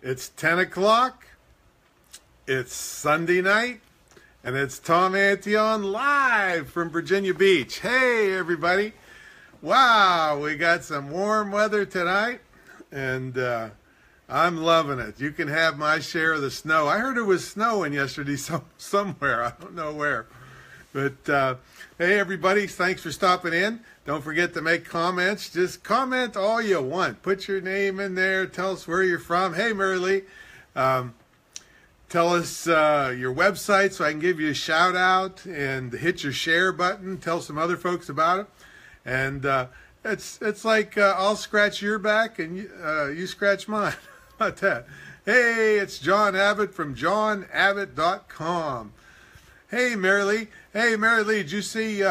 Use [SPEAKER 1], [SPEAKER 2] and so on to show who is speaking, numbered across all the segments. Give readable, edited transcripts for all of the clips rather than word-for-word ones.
[SPEAKER 1] It's 10 o'clock, it's Sunday night, and it's Tom Antion live from Virginia Beach. Hey, everybody. Wow, we got some warm weather tonight, and I'm loving it. You can have my share of the snow. I heard it was snowing yesterday somewhere. I don't know where. But, hey, everybody, thanks for stopping in. Don't forget to make comments. Just comment all you want. Put your name in there. Tell us where you're from. Hey, Mary Lee, tell us your website so I can give you a shout out, and hit your share button. Tell some other folks about it. And it's like I'll scratch your back and you scratch mine. How about that? Hey, it's John Abbott from johnabbott.com. Hey, Mary Lee. Hey, Mary Lee, did you see...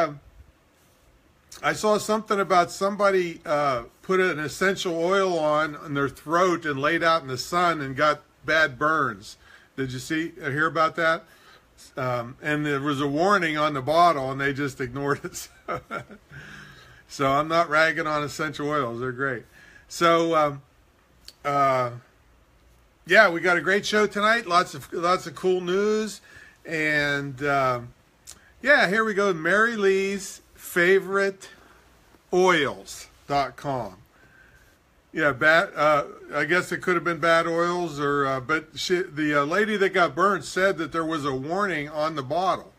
[SPEAKER 1] I saw something about somebody put an essential oil on their throat and laid out in the sun and got bad burns. Did you hear about that? And there was a warning on the bottle, and they just ignored it. So I'm not ragging on essential oils; they're great. So yeah, we got a great show tonight. Lots of cool news, and yeah, here we go. Mary Lee's favorite oils.com. Yeah, I guess it could have been bad oils, or but the lady that got burned said that there was a warning on the bottle.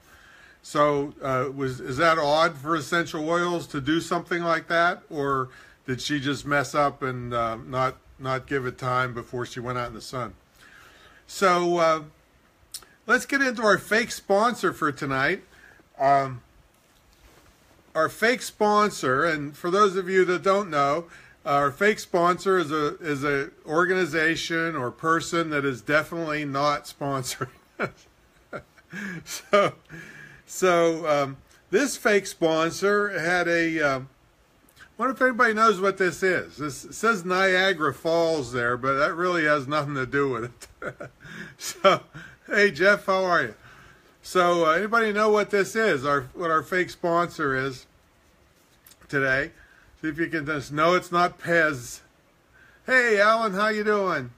[SPEAKER 1] So is that odd for essential oils to do something like that, or did she just mess up and not give it time before she went out in the sun? So let's get into our fake sponsor for tonight. Our fake sponsor, and for those of you that don't know, our fake sponsor is a organization or person that is definitely not sponsoring. So this fake sponsor had I wonder if anybody knows what this is. It says Niagara Falls there, but that really has nothing to do with it. So, hey Jeff, how are you? So anybody know what this is, what our fake sponsor is today? See if you can just know it's not Pez. Hey Alan, how you doing?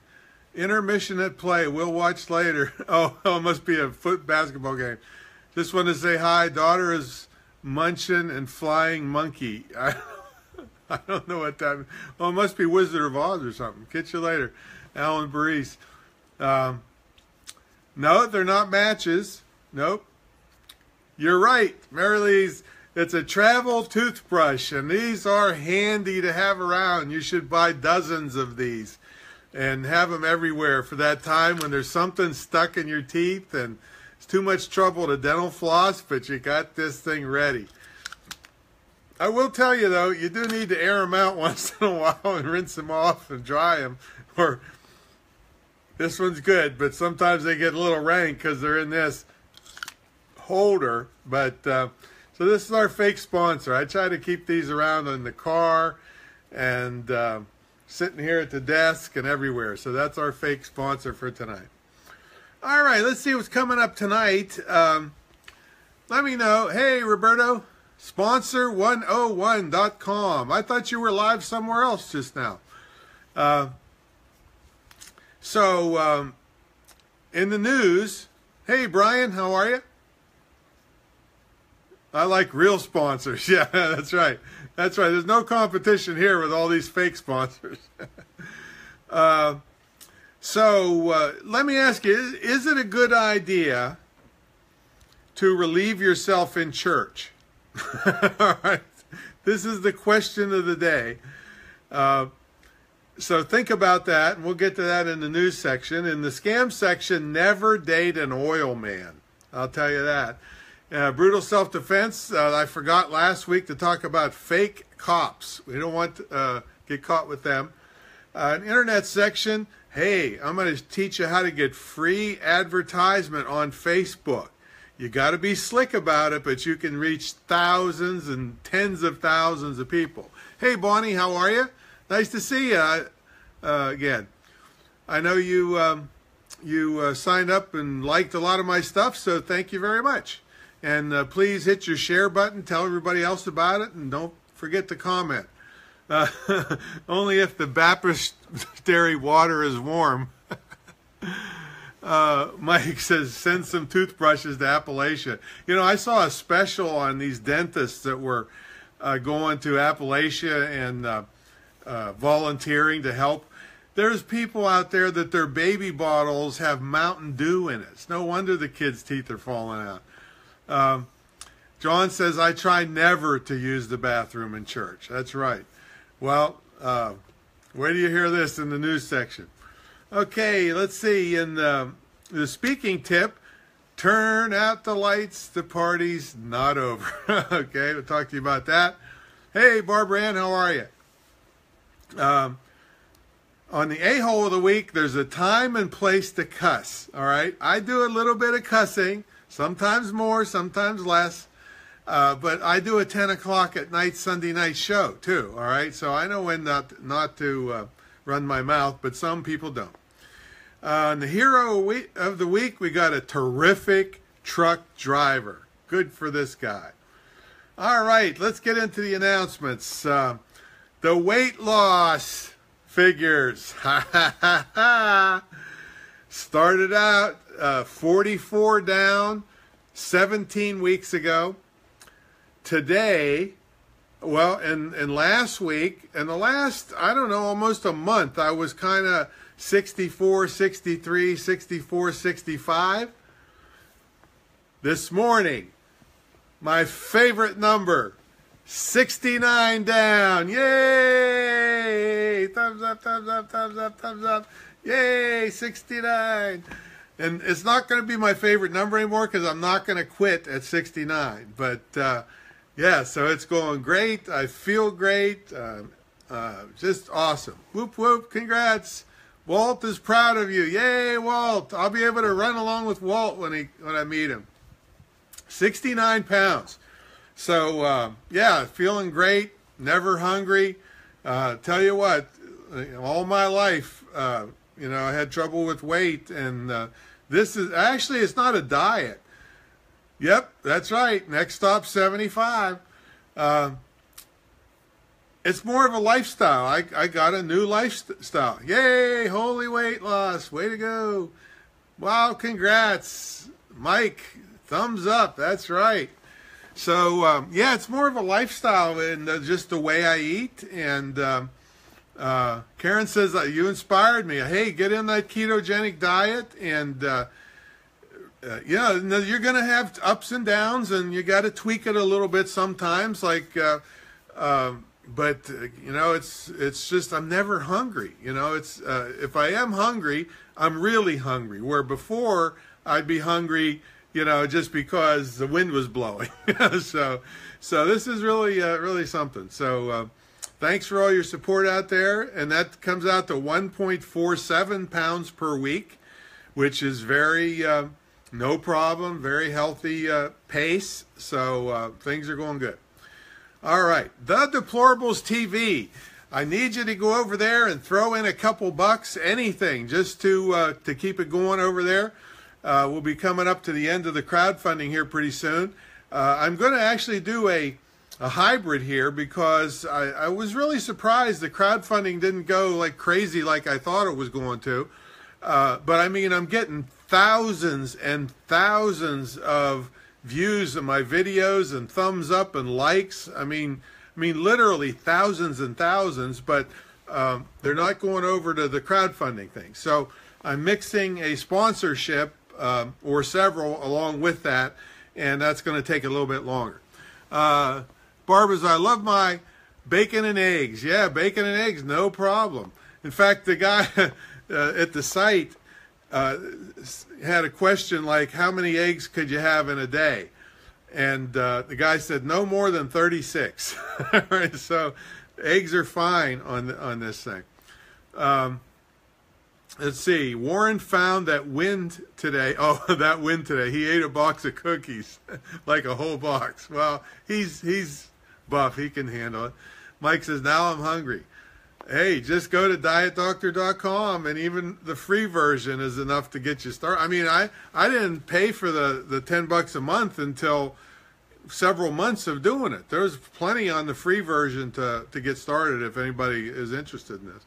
[SPEAKER 1] Intermission at play, we'll watch later. Oh, it must be a basketball game. Just want to say hi. Daughter is munching and flying monkey. I don't know what that means. Oh, it must be Wizard of Oz or something. Catch you later. Alan Baris. No, they're not matches. Nope. You're right. Mary Lee's, it's a travel toothbrush, and these are handy to have around. You should buy dozens of these and have them everywhere for that time when there's something stuck in your teeth and it's too much trouble to dental floss, but you got this thing ready. I will tell you, though, you do need to air them out once in a while and rinse them off and dry them. Or this one's good, but sometimes they get a little rank because they're in this holder. But so this is our fake sponsor. I try to keep these around in the car and sitting here at the desk and everywhere. So that's our fake sponsor for tonight. All right, let's see what's coming up tonight. Let me know. Hey, Roberto, sponsor101.com. I thought you were live somewhere else just now. So in the news, hey, Brian, how are you? I like real sponsors. Yeah, that's right. That's right. There's no competition here with all these fake sponsors. So let me ask you, is it a good idea to relieve yourself in church? All right. This is the question of the day. So think about that, and we'll get to that in the news section. In the scam section, never date an oil man. I'll tell you that. Brutal self-defense. I forgot last week to talk about fake cops. We don't want to get caught with them. An internet section. Hey, I'm going to teach you how to get free advertisement on Facebook. You got to be slick about it, but you can reach thousands and tens of thousands of people. Hey, Bonnie, how are you? Nice to see you again. I know you signed up and liked a lot of my stuff, so thank you very much. And please hit your share button, tell everybody else about it, and don't forget to comment. Only if the baptistry water is warm. Mike says, send some toothbrushes to Appalachia. You know, I saw a special on these dentists that were going to Appalachia and volunteering to help. There's people out there that their baby bottles have Mountain Dew in it. It's no wonder the kids' teeth are falling out. John says, I try never to use the bathroom in church. That's right. Well, where do you hear this in the news section? Okay, let's see. In the speaking tip, turn out the lights, the party's not over. Okay, we'll talk to you about that. Hey, Barbara Ann, how are you? On the A-hole of the week, there's a time and place to cuss, all right? I do a little bit of cussing, sometimes more, sometimes less, but I do a 10 o'clock at night, Sunday night show, too, all right? So I know when not to run my mouth, but some people don't. On the hero of the week, we got a terrific truck driver. Good for this guy. All right, let's get into the announcements. The weight loss figures. Started out 44 down 17 weeks ago. Today, well, and last week, and the last, I don't know, almost a month, I was kind of 64, 63, 64, 65. This morning, my favorite number, 69 down. Yay! Thumbs up, thumbs up, thumbs up, thumbs up. Yay, 69. And it's not going to be my favorite number anymore because I'm not going to quit at 69. But, yeah, so it's going great. I feel great. Just awesome. Whoop, whoop. Congrats. Walt is proud of you. Yay, Walt. I'll be able to run along with Walt when I meet him. 69 pounds. So, yeah, feeling great. Never hungry. Tell you what, all my life, you know, I had trouble with weight. And this is, actually, it's not a diet. Yep, that's right. Next stop, 75. It's more of a lifestyle. I got a new lifestyle. Yay, holy weight loss. Way to go. Wow, congrats. Mike, thumbs up. That's right. So, yeah, it's more of a lifestyle and just the way I eat. And Karen says, you inspired me. Hey, get in that ketogenic diet. And, yeah, you're going to have ups and downs, and you got to tweak it a little bit sometimes. Like, but, you know, it's just I'm never hungry. You know, it's if I am hungry, I'm really hungry. Where before I'd be hungry, you know, just because the wind was blowing. So this is really really something. So thanks for all your support out there. And that comes out to 1.47 pounds per week, which is very no problem, very healthy pace. So things are going good. All right, The Deplorables TV. I need you to go over there and throw in a couple bucks, anything, just to keep it going over there. We'll be coming up to the end of the crowdfunding here pretty soon. I'm going to actually do a hybrid here because I was really surprised the crowdfunding didn't go like crazy like I thought it was going to. But I mean, I'm getting thousands and thousands of views of my videos and thumbs up and likes. I mean literally thousands and thousands, but they're not going over to the crowdfunding thing. So I'm mixing a sponsorship or several along with that, and that's going to take a little bit longer. Barbara's, I love my bacon and eggs. Yeah, bacon and eggs, no problem. In fact, the guy at the site had a question like, how many eggs could you have in a day? And the guy said, no more than 36. All right, so eggs are fine on this thing. Let's see. Warren found that wind today. Oh, that wind today. He ate a box of cookies, like a whole box. Well, he's buff. He can handle it. Mike says, now I'm hungry. Hey, just go to dietdoctor.com, and even the free version is enough to get you started. I mean, I didn't pay for the $10 a month until several months of doing it. There's plenty on the free version to get started if anybody is interested in this.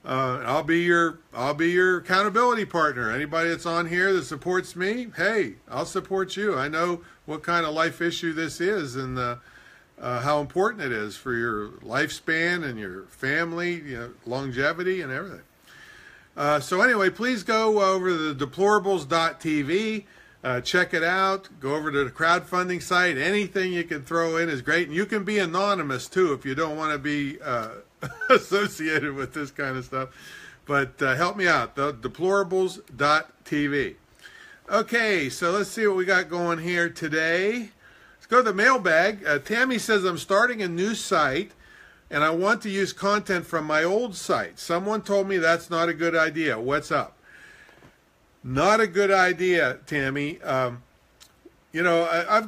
[SPEAKER 1] I'll be your accountability partner. Anybody that's on here that supports me, hey, I'll support you. I know what kind of life issue this is, and how important it is for your lifespan and your family, longevity and everything. So anyway, please go over to the deplorables.tv. Check it out. Go over to the crowdfunding site. Anything you can throw in is great. And you can be anonymous, too, if you don't want to be associated with this kind of stuff. But help me out, the deplorables.tv. Okay, so let's see what we got going here today. Let's go to the mailbag. Tammy says, I'm starting a new site, and I want to use content from my old site. Someone told me that's not a good idea. What's up? Not a good idea, Tammy. I've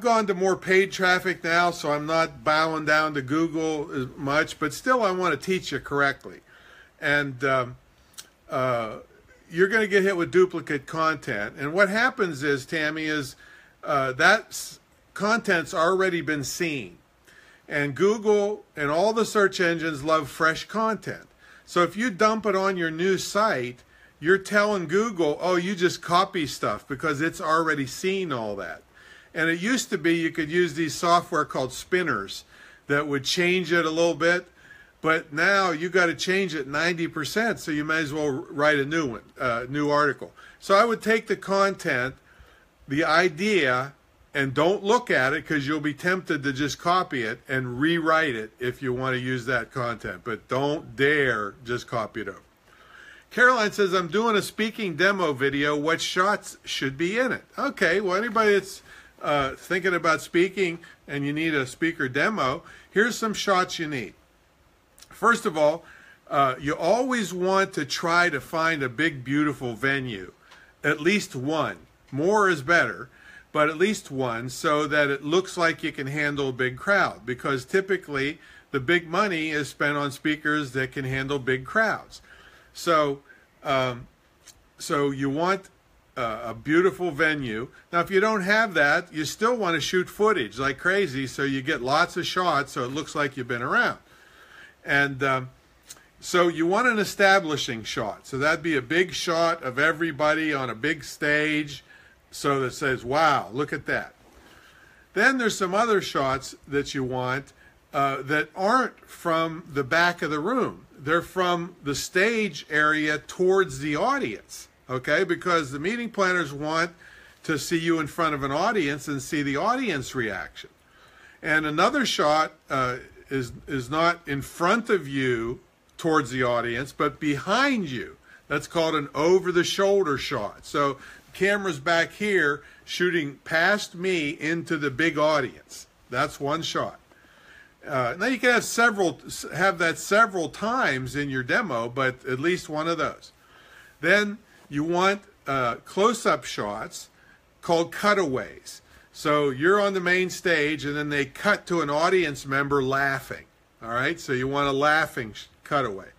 [SPEAKER 1] gone to more paid traffic now, so I'm not bowing down to Google as much, but still I want to teach you correctly. And you're going to get hit with duplicate content. And what happens is, Tammy, is that content's already been seen. And Google and all the search engines love fresh content. So if you dump it on your new site, you're telling Google, oh, you just copy stuff because it's already seen all that. And it used to be you could use these software called spinners that would change it a little bit, but now you got to change it 90%, so you may as well write a new one, new article. So I would take the content, the idea, and don't look at it because you'll be tempted to just copy it and rewrite it if you want to use that content, but don't dare just copy it over. Caroline says, I'm doing a speaking demo video. What shots should be in it? Okay, well, anybody that's thinking about speaking and you need a speaker demo, here's some shots you need. First of all, you always want to try to find a big, beautiful venue. At least one. More is better, but at least one, so that it looks like you can handle a big crowd. Because typically, the big money is spent on speakers that can handle big crowds. So you want a beautiful venue. Now, if you don't have that, you still want to shoot footage like crazy, so you get lots of shots, so it looks like you've been around. And so you want an establishing shot. So that'd be a big shot of everybody on a big stage, so that says, wow, look at that. Then there's some other shots that you want that aren't from the back of the room. They're from the stage area towards the audience, okay? Because the meeting planners want to see you in front of an audience and see the audience reaction. And another shot is not in front of you towards the audience, but behind you. That's called an over-the-shoulder shot. So the camera's back here shooting past me into the big audience. That's one shot. Now you can have that several times in your demo, but at least one of those. Then you want close-up shots called cutaways. So you're on the main stage, and then they cut to an audience member laughing. All right, so you want a laughing cutaway.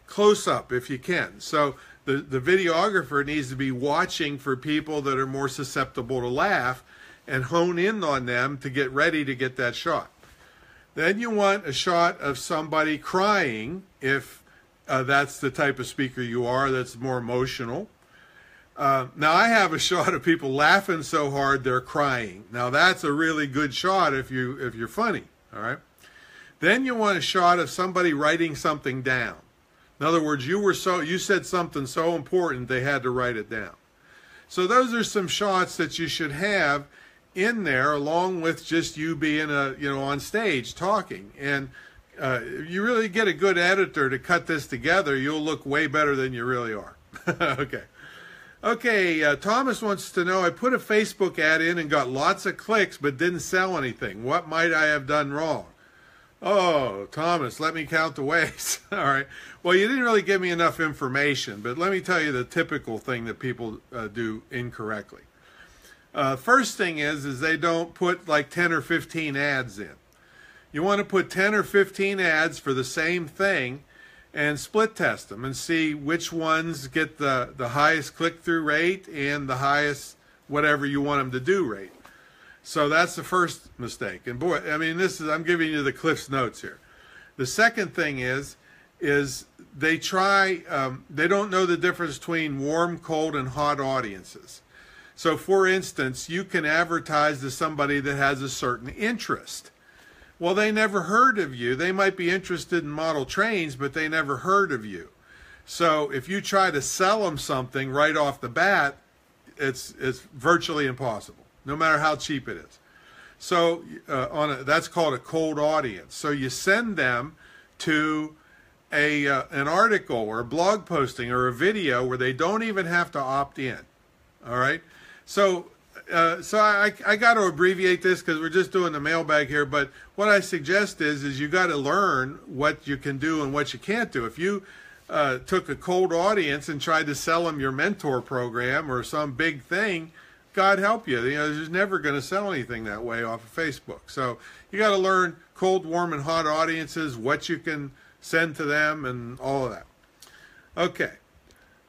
[SPEAKER 1] Close-up if you can. So the videographer needs to be watching for people that are more susceptible to laugh and hone in on them to get ready to get that shot. Then you want a shot of somebody crying, if that's the type of speaker you are that's more emotional. Now I have a shot of people laughing so hard they're crying. Now that's a really good shot if you're funny, all right? Then you want a shot of somebody writing something down. In other words, you said something so important they had to write it down. So those are some shots that you should have in there, along with just you being on stage talking. And you really get a good editor to cut this together, you'll look way better than you really are. Okay, Thomas wants to know, I put a Facebook ad in and got lots of clicks but didn't sell anything. What might I have done wrong? Oh, Thomas, let me count the ways. All right. Well, you didn't really give me enough information, but let me tell you the typical thing that people do incorrectly. First thing is they don't put like 10 or 15 ads in. You want to put 10 or 15 ads for the same thing and split test them and see which ones get the highest click-through rate and the highest whatever you want them to do rate. So that's the first mistake. And boy, I mean, I'm giving you the Cliff's Notes here. The second thing is is they don't know the difference between warm, cold, and hot audiences. So for instance, you can advertise to somebody that has a certain interest. Well, they never heard of you. They might be interested in model trains, but they never heard of you. So if you try to sell them something right off the bat, it's virtually impossible, no matter how cheap it is. So that's called a cold audience. So you send them to an article or a blog posting or a video where they don't even have to opt in. All right. So I got to abbreviate this because we're just doing the mailbag here. But what I suggest is you got to learn what you can do and what you can't do. If you took a cold audience and tried to sell them your mentor program or some big thing, God help you. You know, there's never going to sell anything that way off of Facebook. So you got to learn cold, warm, and hot audiences, what you can send to them, and all of that. Okay.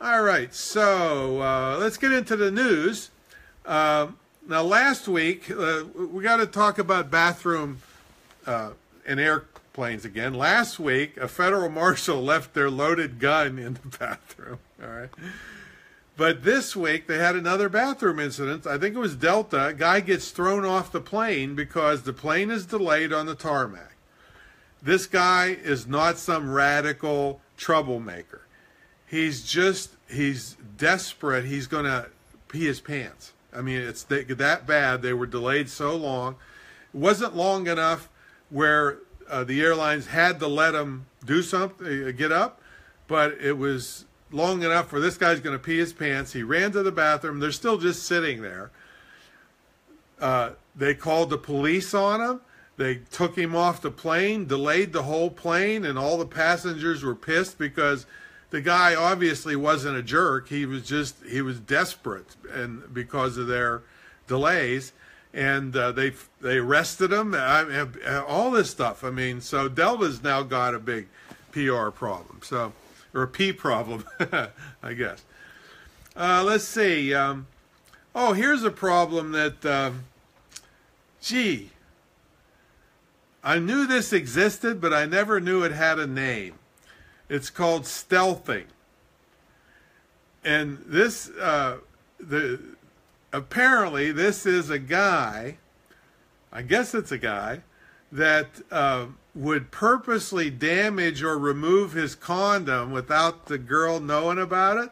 [SPEAKER 1] All right. So let's get into the news. Now, last week, we got to talk about bathroom and airplanes again. Last week, a federal marshal left their loaded gun in the bathroom. All right. But this week, they had another bathroom incident. I think it was Delta. A guy gets thrown off the plane because the plane is delayed on the tarmac. This guy is not some radical troublemaker. He's desperate. He's going to pee his pants. I mean, it's that bad. They were delayed so long. It wasn't long enough where the airlines had to let him do something, get up, but it was long enough where this guy's going to pee his pants. He ran to the bathroom. They're still just sitting there. They called the police on him. They took him off the plane, delayed the whole plane, and all the passengers were pissed because the guy obviously wasn't a jerk. He was desperate, and because of their delays, and they arrested him. All this stuff. I mean, so Delta's now got a big PR problem. So. Or a pee problem, I guess. Let's see. Here's a problem that, gee, I knew this existed, but I never knew it had a name. It's called stealthing. And this, apparently, this is a guy, I guess it's a guy, that would purposely damage or remove his condom without the girl knowing about it,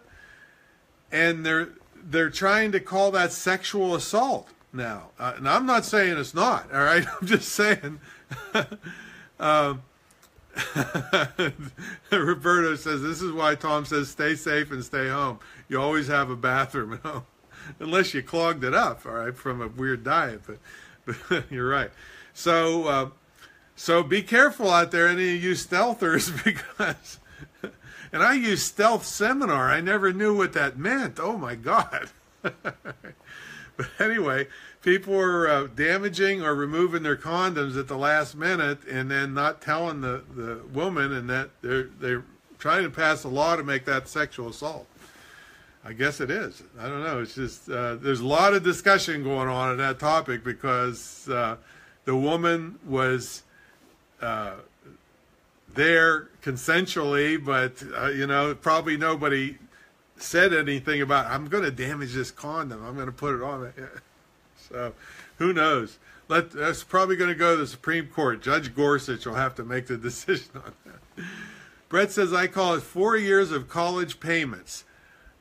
[SPEAKER 1] and they're trying to call that sexual assault now. And I'm not saying it's not. All right, I'm just saying. Roberto says this is why Tom says stay safe and stay home. You always have a bathroom at home, unless you clogged it up. All right, from a weird diet, but you're right. So be careful out there, any of you stealthers, because, and I use stealth seminar. I never knew what that meant. Oh my God. But anyway, people were damaging or removing their condoms at the last minute and then not telling the woman, and that they're trying to pass a law to make that sexual assault. I guess it is. I don't know. It's just, there's a lot of discussion going on that topic because the woman was there consensually, but probably nobody said anything about, I'm going to damage this condom, I'm going to put it on. So who knows? That's probably going to go to the Supreme Court. Judge Gorsuch will have to make the decision on that. Brett says, I call it 4 years of college payments.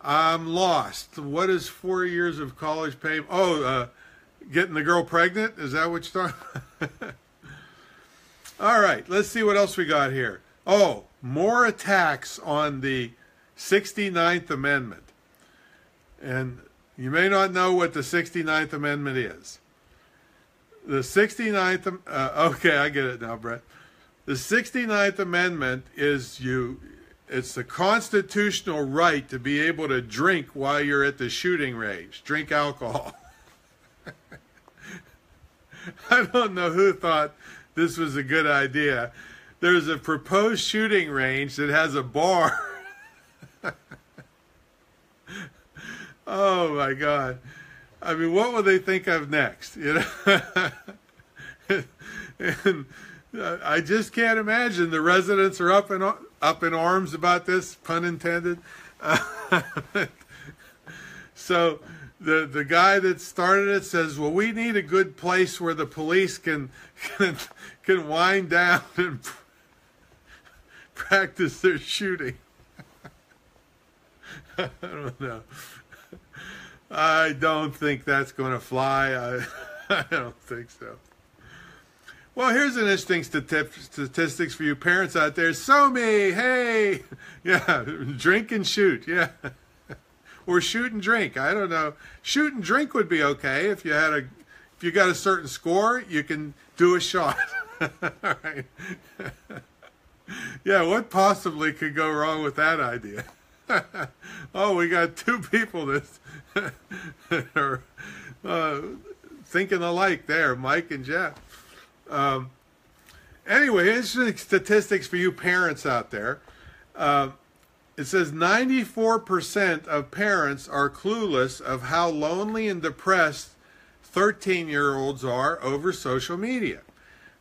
[SPEAKER 1] I'm lost. What is 4 years of college payment? Oh, getting the girl pregnant? Is that what you're talking about? All right, let's see what else we got here. Oh, more attacks on the 69th Amendment. And you may not know what the 69th Amendment is. The 69th, okay, I get it now, Brett. The 69th Amendment is it's the constitutional right to be able to drink while you're at the shooting range, drink alcohol. I don't know who thought this was a good idea. There's a proposed shooting range that has a bar. Oh my God. I mean, what will they think of next? And I just can't imagine the residents are up in arms about this, pun intended. So the guy that started it says, well, we need a good place where the police can wind down and practice their shooting. I don't know. I don't think that's going to fly. I don't think so. Well, here's an interesting statistics for you parents out there. So me, hey, yeah, drink and shoot, yeah. Or shoot and drink. I don't know. Shoot and drink would be okay if you got a certain score, you can do a shot. All right. Yeah, what possibly could go wrong with that idea? Oh, we got two people that are thinking alike there, Mike and Jeff. Anyway, interesting statistics for you parents out there. It says 94% of parents are clueless of how lonely and depressed 13-year-olds are over social media.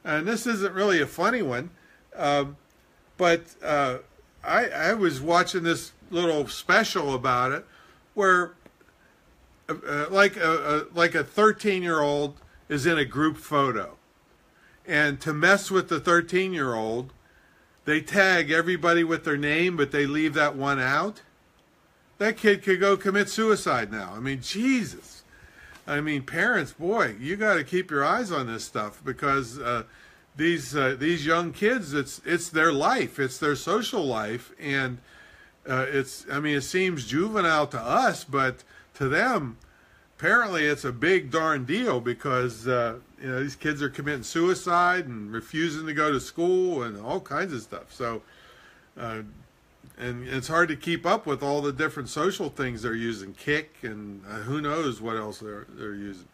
[SPEAKER 1] And this isn't really a funny one, but I was watching this little special about it where like a 13-year-old is in a group photo. And to mess with the 13-year-old, they tag everybody with their name, but they leave that one out. That kid could go commit suicide now. I mean, Jesus. I mean, parents, boy, you got to keep your eyes on this stuff because these young kids, it's their life, it's their social life, and it seems juvenile to us, but to them, apparently it's a big darn deal because these kids are committing suicide and refusing to go to school and all kinds of stuff. So, and it's hard to keep up with all the different social things they're using, Kick and who knows what else they're using.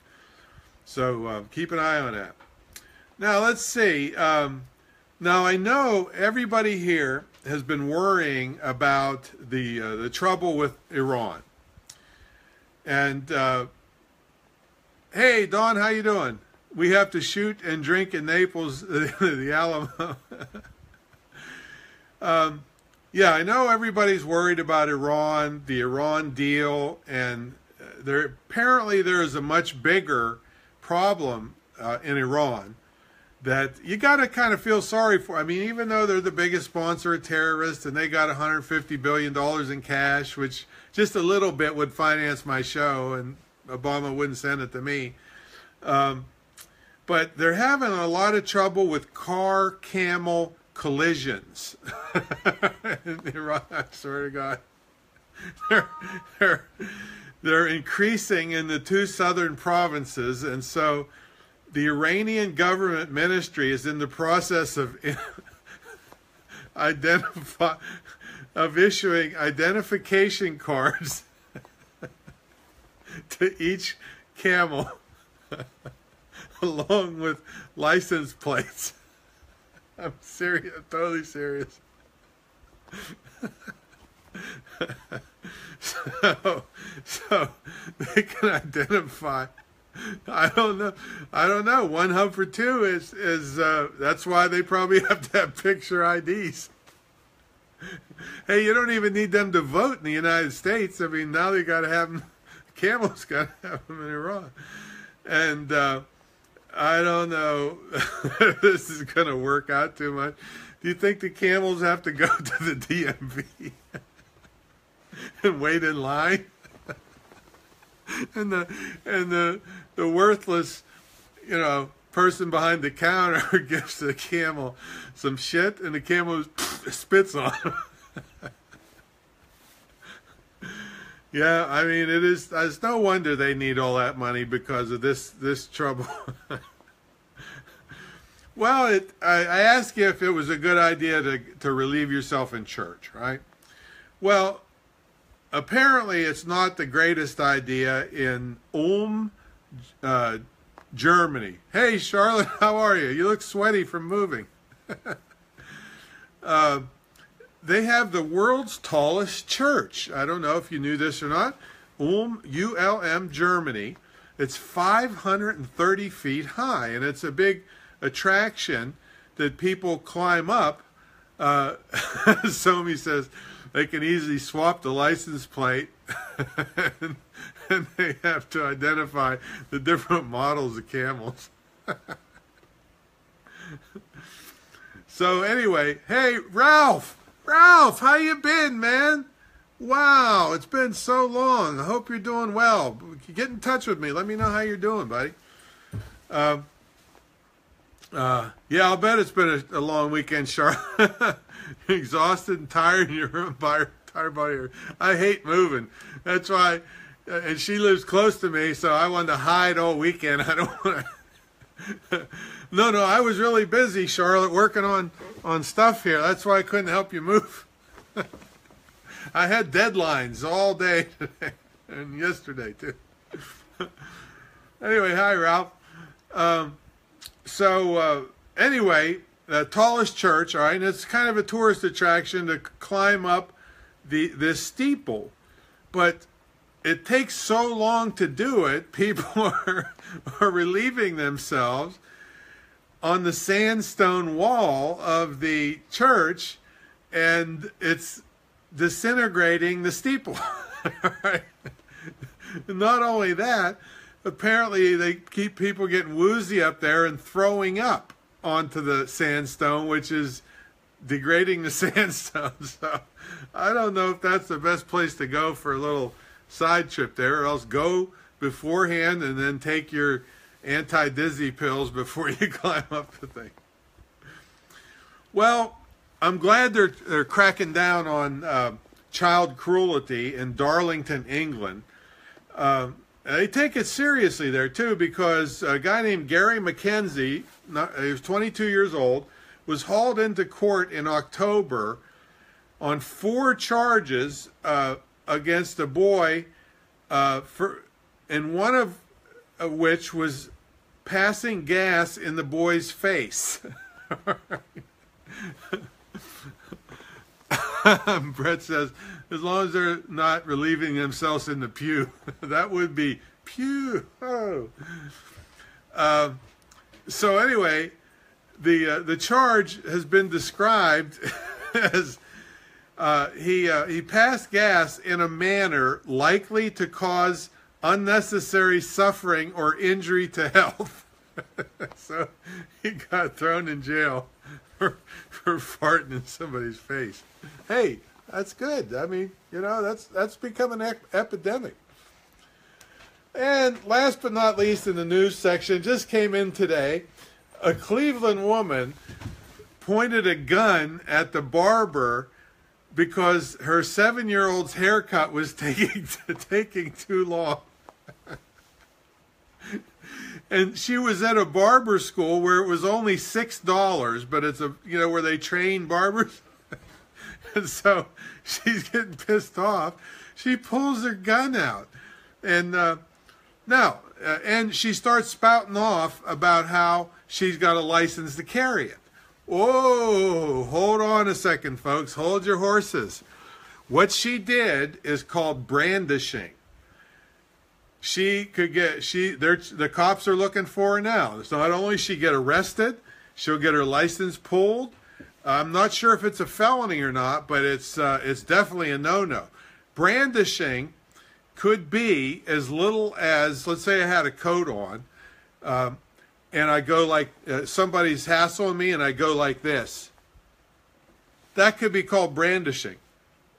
[SPEAKER 1] So keep an eye on that. Now let's see. Now I know everybody here has been worrying about the trouble with Iran. And hey, Dawn, how you doing? We have to shoot and drink in Naples, the Alamo. Yeah, I know everybody's worried about Iran, the Iran deal, and apparently there is a much bigger problem in Iran that you got to kind of feel sorry for. I mean, even though they're the biggest sponsor of terrorists and they got $150 billion in cash, which just a little bit would finance my show, and Obama wouldn't send it to me. But they're having a lot of trouble with car-camel collisions. In Iran, I swear to God. They're increasing in the two southern provinces, and so the Iranian government ministry is in the process of issuing identification cards to each camel along with license plates. I'm serious, I'm totally serious. So they can identify. I don't know. One hub for two is that's why they probably have to have picture IDs. Hey, you don't even need them to vote in the United States. I mean, now they got to have them. Camels got to have them in Iran, and I don't know if this is going to work out too much. Do you think the camels have to go to the DMV and wait in line? and the worthless, person behind the counter gives the camel some shit, and the camel spits on him. Yeah, I mean, it's no wonder they need all that money because of this trouble. Well, I asked you if it was a good idea to relieve yourself in church, right? Well, apparently it's not the greatest idea in Ulm, Germany. Hey, Charlotte, how are you? You look sweaty from moving. They have the world's tallest church. I don't know if you knew this or not. Ulm, U-L-M, Germany. It's 530 feet high, and it's a big attraction that people climb up. Somi says they can easily swap the license plate and they have to identify the different models of camels. So anyway, hey, Ralph, how you been, man? Wow, it's been so long. I hope you're doing well. Get in touch with me. Let me know how you're doing, buddy. Yeah, I'll bet it's been a long weekend, Charlotte. Exhausted and tired in your room tired by your. I hate moving. That's why, and she lives close to me, so I wanted to hide all weekend. I don't want to. No, I was really busy, Charlotte, working on stuff here. That's why I couldn't help you move. I had deadlines all day today and yesterday too. Anyway, hi, Ralph. Anyway, the tallest church, all right, and it's kind of a tourist attraction to climb up this steeple, but it takes so long to do it. People are relieving themselves on the sandstone wall of the church, and it's disintegrating the steeple. Right? Not only that, apparently they keep people getting woozy up there and throwing up onto the sandstone, which is degrading the sandstone. So I don't know if that's the best place to go for a little side trip there, or else go beforehand and then take your anti-dizzy pills before you climb up the thing. Well, I'm glad they're cracking down on child cruelty in Darlington, England. They take it seriously there too, because a guy named Gary McKenzie, he was 22 years old, was hauled into court in October on 4 charges against a boy, and one of which was passing gas in the boy's face. Brett says, as long as they're not relieving themselves in the pew. That would be pew. Oh. So anyway, the charge has been described as he passed gas in a manner likely to cause unnecessary suffering or injury to health. So he got thrown in jail for farting in somebody's face. Hey, that's good. I mean, you know, that's become an epidemic. And last but not least, in the news section, just came in today, a Cleveland woman pointed a gun at the barber because her 7-year-old's haircut was taking too long. And she was at a barber school where it was only $6, but it's where they train barbers. And so she's getting pissed off. She pulls her gun out, and and she starts spouting off about how she's got a license to carry it. Whoa, hold on a second, folks. Hold your horses. What she did is called brandishing. The cops are looking for her now. So not only she get arrested, she'll get her license pulled. I'm not sure if it's a felony or not, but it's definitely a no-no. Brandishing could be as little as, let's say I had a coat on, and I go like, somebody's hassling me and I go like this. That could be called brandishing.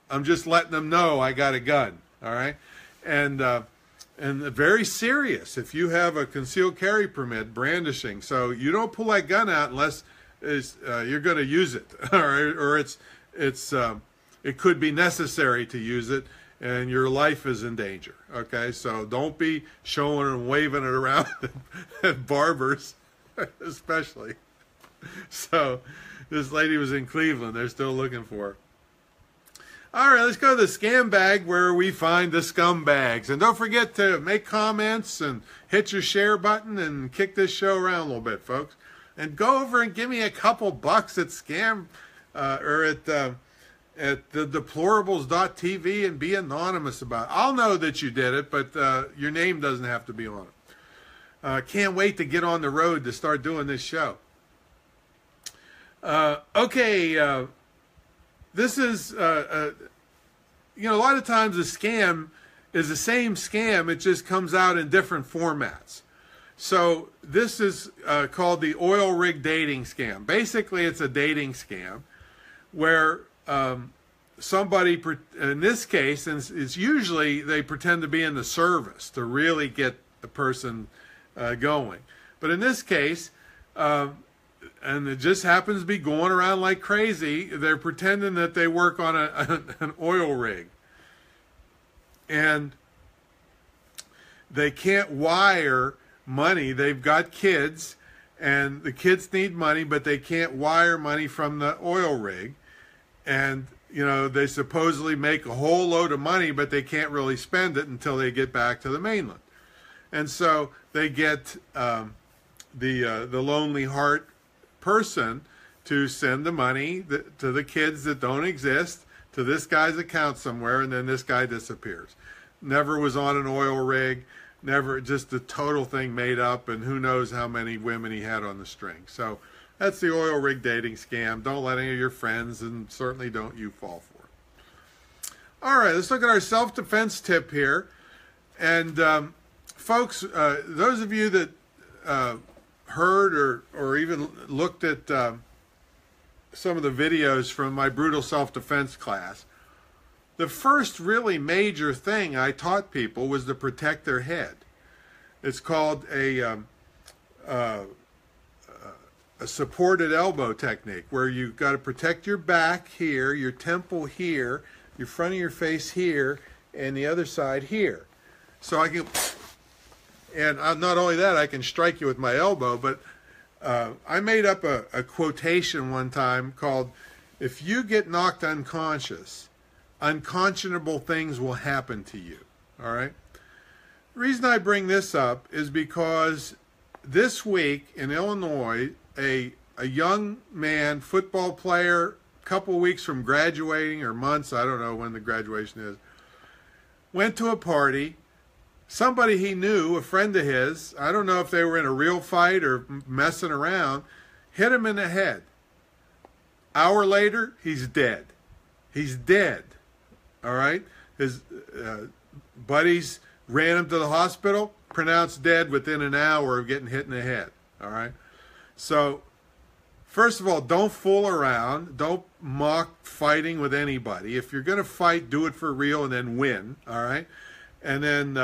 [SPEAKER 1] I'm just letting them know I got a gun, all right? And very serious if you have a concealed carry permit, brandishing. So you don't pull that gun out unless you're going to use it, or it could be necessary to use it, and your life is in danger. Okay, so don't be showing and waving it around at barbers, especially. So this lady was in Cleveland. They're still looking for her. All right, let's go to the scam bag where we find the scumbags. And don't forget to make comments and hit your share button and kick this show around a little bit, folks. And go over and give me a couple bucks at scam or at the deplorables.tv and be anonymous about it. I'll know that you did it, but your name doesn't have to be on it. Can't wait to get on the road to start doing this show. Okay, this is, you know, a lot of times a scam is the same scam. It just comes out in different formats. So this is called the oil rig dating scam. Basically, it's a dating scam where somebody, in this case, and it's usually they pretend to be in the service to really get the person going. But in this case, and it just happens to be going around like crazy, they're pretending that they work on an oil rig. And they can't wire money. They've got kids, and the kids need money, but they can't wire money from the oil rig. And, you know, they supposedly make a whole load of money, but they can't really spend it until they get back to the mainland. And so they get the Lonely Heart person to send the money to the kids that don't exist to this guy's account somewhere, and then this guy disappears. Never was on an oil rig, never, just the total thing made up, and who knows how many women he had on the string. So that's the oil rig dating scam. Don't let any of your friends, and certainly don't you fall for it. All right, let's look at our self-defense tip here. And folks, those of you that heard or even looked at some of the videos from my brutal self-defense class, the first really major thing I taught people was to protect their head. It's called a supported elbow technique, where you've got to protect your back here, your temple here, your front of your face here, and the other side here. So I can, and not only that, I can strike you with my elbow, but I made up a quotation one time called, "If you get knocked unconscious, unconscionable things will happen to you." All right? The reason I bring this up is because this week in Illinois, a young man, football player, a couple weeks from graduating, or months, I don't know when the graduation is, went to a party. Somebody he knew, a friend of his, I don't know if they were in a real fight or messing around, hit him in the head. Hour later, he's dead. He's dead. All right? His buddies ran him to the hospital, pronounced dead within an hour of getting hit in the head. All right? So, first of all, don't fool around. Don't mock fighting with anybody. If you're going to fight, do it for real and then win. All right? And then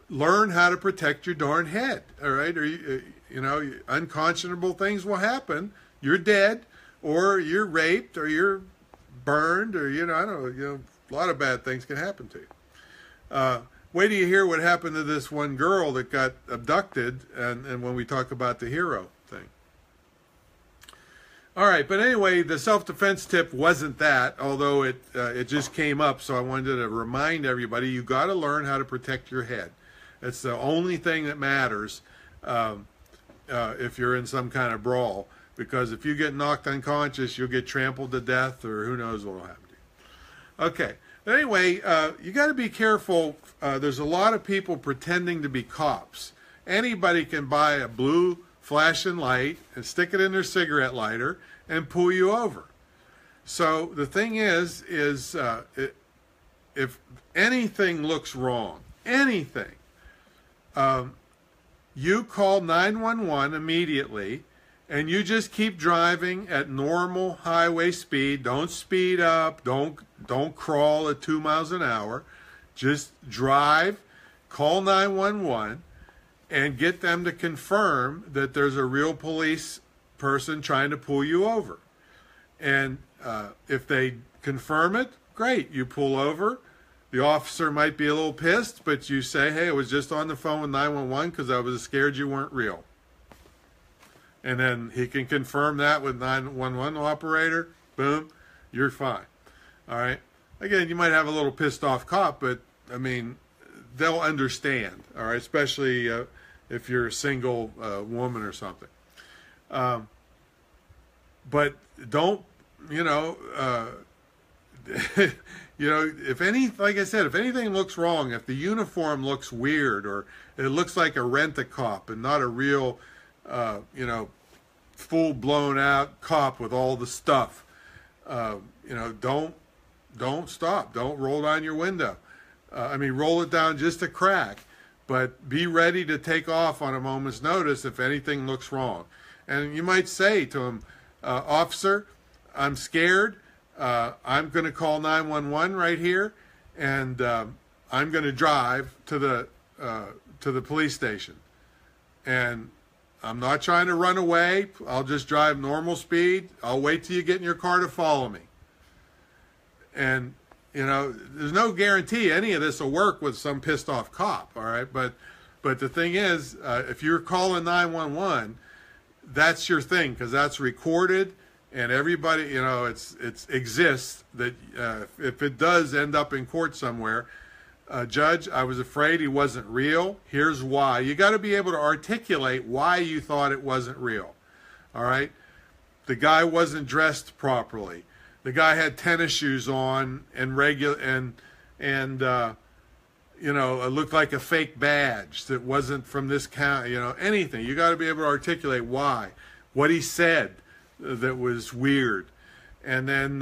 [SPEAKER 1] learn how to protect your darn head. All right? Or, you know, unconscionable things will happen. You're dead, or you're raped, or you're burned, or, you know, I don't know, a lot of bad things can happen to you. Wait till you hear what happened to this one girl that got abducted, and when we talk about the hero thing. All right, but anyway, the self-defense tip wasn't that, although it just came up, so I wanted to remind everybody, you got to learn how to protect your head. It's the only thing that matters if you're in some kind of brawl, because if you get knocked unconscious, you'll get trampled to death, or who knows what will happen to you. Okay, but anyway, you got to be careful. There's a lot of people pretending to be cops. Anybody can buy a blue flashing light and stick it in their cigarette lighter and pull you over. So the thing is if anything looks wrong, anything, you call 911 immediately, and you just keep driving at normal highway speed. Don't speed up. Don't crawl at 2 miles an hour. Just drive, call 911, and get them to confirm that there's a real police person trying to pull you over. And if they confirm it, great. You pull over. The officer might be a little pissed, but you say, "Hey, I was just on the phone with 911 because I was scared you weren't real." And then he can confirm that with 911 operator. Boom, you're fine. All right. Again, you might have a little pissed off cop, but I mean, they'll understand. All right, especially if you're a single woman or something. But don't, you know, if like I said, if anything looks wrong, if the uniform looks weird, or it looks like a rent-a-cop and not a real, full blown out cop with all the stuff. You know, don't stop. Don't roll down your window. I mean, roll it down just a crack, but be ready to take off on a moment's notice if anything looks wrong. And you might say to him, officer, I'm scared. I'm going to call 911 right here, and I'm going to drive to the police station. And I'm not trying to run away. I'll just drive normal speed. I'll wait till you get in your car to follow me. And, you know, there's no guarantee any of this will work with some pissed off cop, all right? But the thing is, if you're calling 911, that's your thing, because that's recorded, and everybody, you know, it exists that if it does end up in court somewhere, Judge, I was afraid he wasn't real. Here's why. You got to be able to articulate why you thought it wasn't real. All right? The guy wasn't dressed properly. The guy had tennis shoes on and you know, it looked like a fake badge that wasn't from this county. You know, anything. You got to be able to articulate why. What he said that was weird. And then,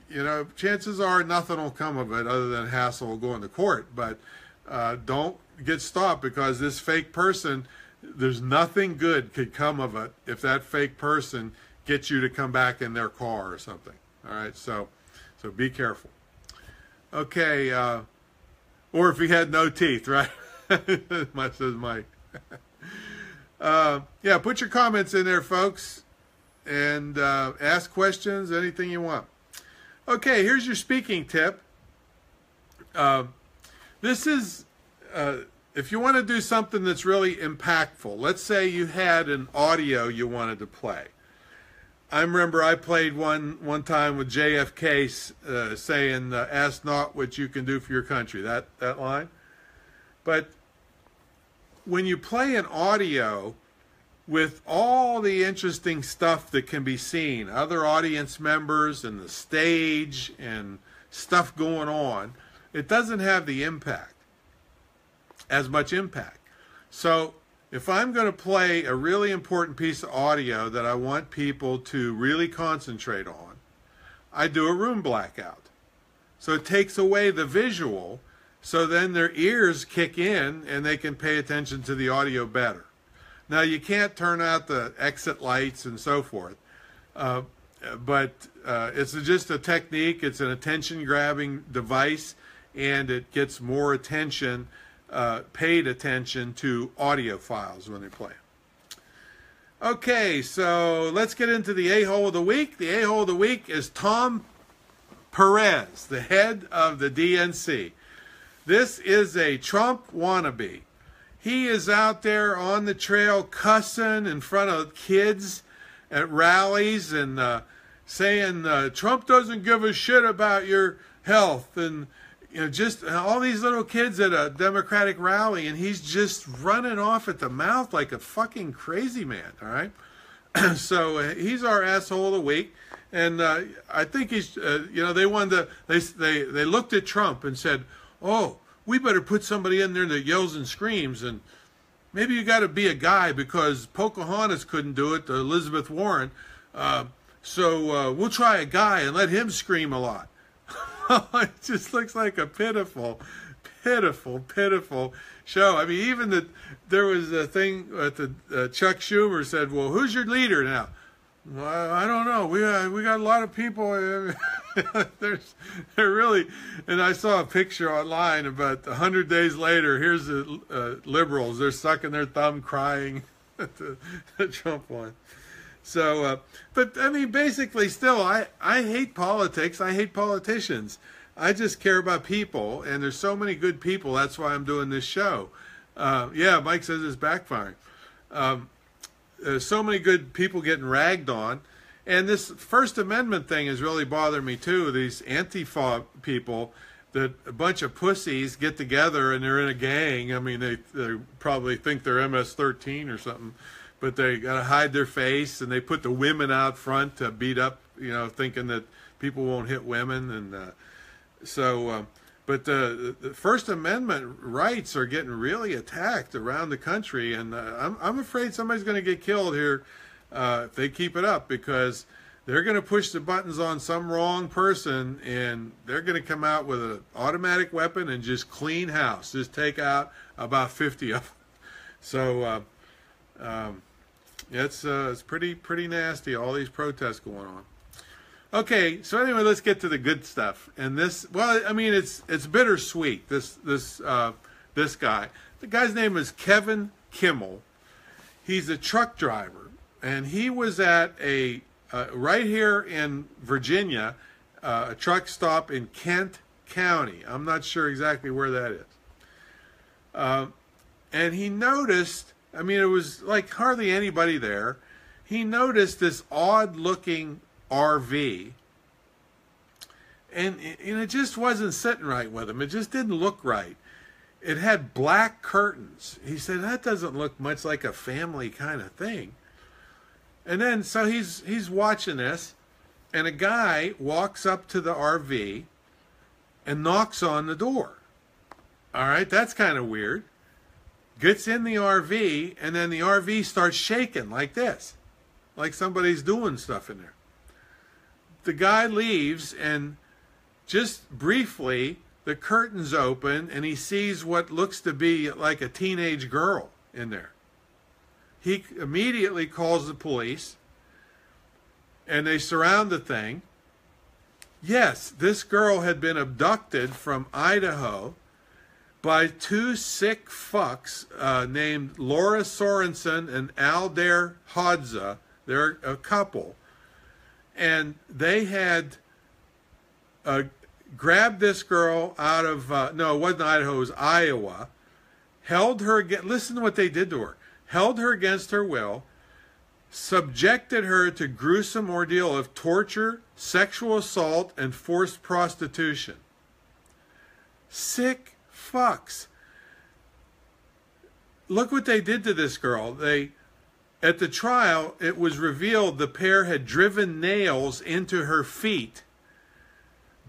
[SPEAKER 1] you know, chances are nothing will come of it other than hassle going to court. But don't get stopped, because this fake person, there's nothing good could come of it if that fake person gets you to come back in their car or something. All right, so be careful. Okay, or if he had no teeth, right? Much says Mike. Yeah, put your comments in there, folks. And ask questions, anything you want. Okay, here's your speaking tip. This is, if you want to do something that's really impactful, let's say you had an audio you wanted to play. I remember I played one time with JFK saying, ask not what you can do for your country, that line. But when you play an audio with all the interesting stuff that can be seen, other audience members and the stage and stuff going on, it doesn't have the impact, as much impact. So if I'm going to play a really important piece of audio that I want people to really concentrate on, I do a room blackout. So it takes away the visual, so then their ears kick in and they can pay attention to the audio better. Now, you can't turn out the exit lights and so forth, but it's just a technique. It's an attention-grabbing device, and it gets more attention, paid attention to audio files when they play. Okay, so let's get into the A-hole of the week. The A-hole of the week is Tom Perez, the head of the DNC. This is a Trump wannabe. He is out there on the trail cussing in front of kids at rallies and saying Trump doesn't give a shit about your health, and you know, just all these little kids at a Democratic rally, and he's just running off at the mouth like a fucking crazy man. All right, so he's our asshole of the week, and I think he's you know, they wanted to, they looked at Trump and said, oh, we better put somebody in there that yells and screams, and maybe you got to be a guy, because Pocahontas couldn't do it, Elizabeth Warren, so we'll try a guy and let him scream a lot. It just looks like a pitiful show. I mean, even there was a thing at the Chuck Schumer said, well, who's your leader now? Well, I don't know. We got a lot of people. They're really, and I saw a picture online about 100 days later. Here's the liberals. They're sucking their thumb, crying at the Trump one. So, but I mean, basically, still, I hate politics. I hate politicians. I just care about people, and there's so many good people. That's why I'm doing this show. Yeah, Mike says it's backfiring. There's so many good people getting ragged on. And this First Amendment thing is really bothering me too. These Antifa people, that a bunch of pussies get together and they're in a gang. I mean, they probably think they're MS-13 or something, but they got to hide their face, and they put the women out front to beat up, you know, thinking that people won't hit women. And but the First Amendment rights are getting really attacked around the country, and I'm afraid somebody's going to get killed here if they keep it up, because they're going to push the buttons on some wrong person, and they're going to come out with an automatic weapon and just clean house, just take out about 50 of them. So it's pretty nasty, all these protests going on. Okay, so anyway, let's get to the good stuff. And this, well, I mean, it's bittersweet. This guy, the guy's name is Kevin Kimmel. He's a truck driver, and he was at a right here in Virginia, a truck stop in Kent County. I'm not sure exactly where that is. And he noticed, I mean, it was like hardly anybody there. He noticed this odd-looking RV, and it just wasn't sitting right with him. It just didn't look right. It had black curtains. He said, that doesn't look much like a family kind of thing. And then, so he's watching this, and a guy walks up to the RV and knocks on the door. All right, that's kind of weird. Gets in the RV, and then the RV starts shaking like this, like somebody's doing stuff in there. The guy leaves, and just briefly, the curtains open, and he sees what looks to be like a teenage girl in there. He immediately calls the police, and they surround the thing. Yes, this girl had been abducted from Idaho by two sick fucks named Laura Sorensen and Aldair Hodza. They're a couple. And they had grabbed this girl out of, no, it wasn't Idaho, it was Iowa, held her, listen to what they did to her, held her against her will, subjected her to gruesome ordeal of torture, sexual assault, and forced prostitution. Sick fucks. Look what they did to this girl. At the trial, it was revealed the pair had driven nails into her feet,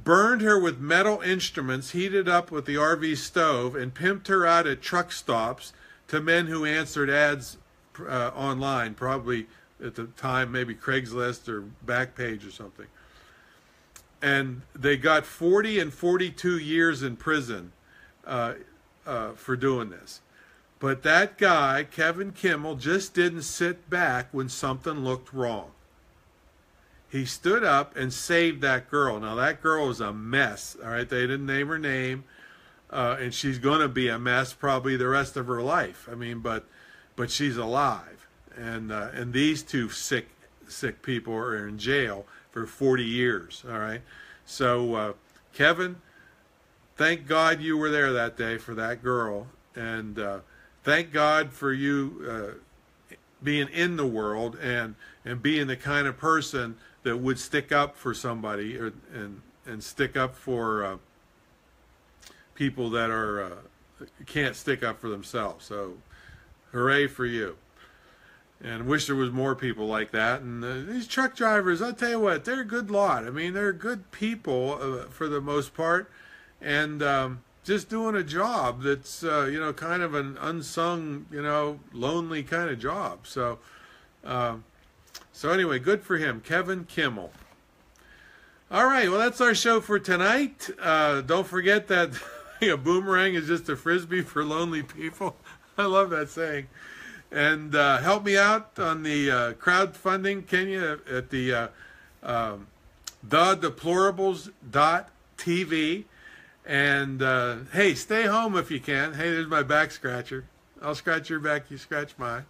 [SPEAKER 1] burned her with metal instruments heated up with the RV stove, and pimped her out at truck stops to men who answered ads online, probably at the time maybe Craigslist or Backpage or something. And they got 40 and 42 years in prison for doing this. But that guy, Kevin Kimmel, just didn't sit back when something looked wrong. He stood up and saved that girl. Now, that girl was a mess, all right? They didn't name her name, and she's going to be a mess probably the rest of her life. I mean, but she's alive. And these two sick people are in jail for 40 years, all right? So, Kevin, thank God you were there that day for that girl, and thank God for you being in the world and being the kind of person that would stick up for somebody and stick up for people that are can't stick up for themselves. So, hooray for you! And wish there was more people like that. And these truck drivers, I'll tell you what, they're a good lot. I mean, they're good people for the most part, and just doing a job that's kind of an unsung, lonely kind of job. So anyway, good for him, Kevin Kimmel. All right, well, that's our show for tonight. Don't forget that a boomerang is just a frisbee for lonely people. I love that saying. And help me out on the crowdfunding, Kenya, at the thedeplorables.tv. And hey, stay home if you can. Hey, there's my back scratcher. I'll scratch your back, you scratch mine.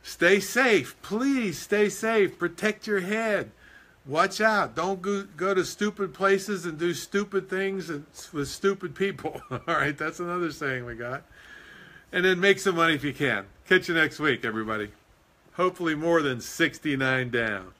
[SPEAKER 1] Stay safe. Please stay safe. Protect your head. Watch out. Don't go to stupid places and do stupid things with stupid people. All right, that's another saying we got. And then make some money if you can. Catch you next week, everybody. Hopefully more than 69 down.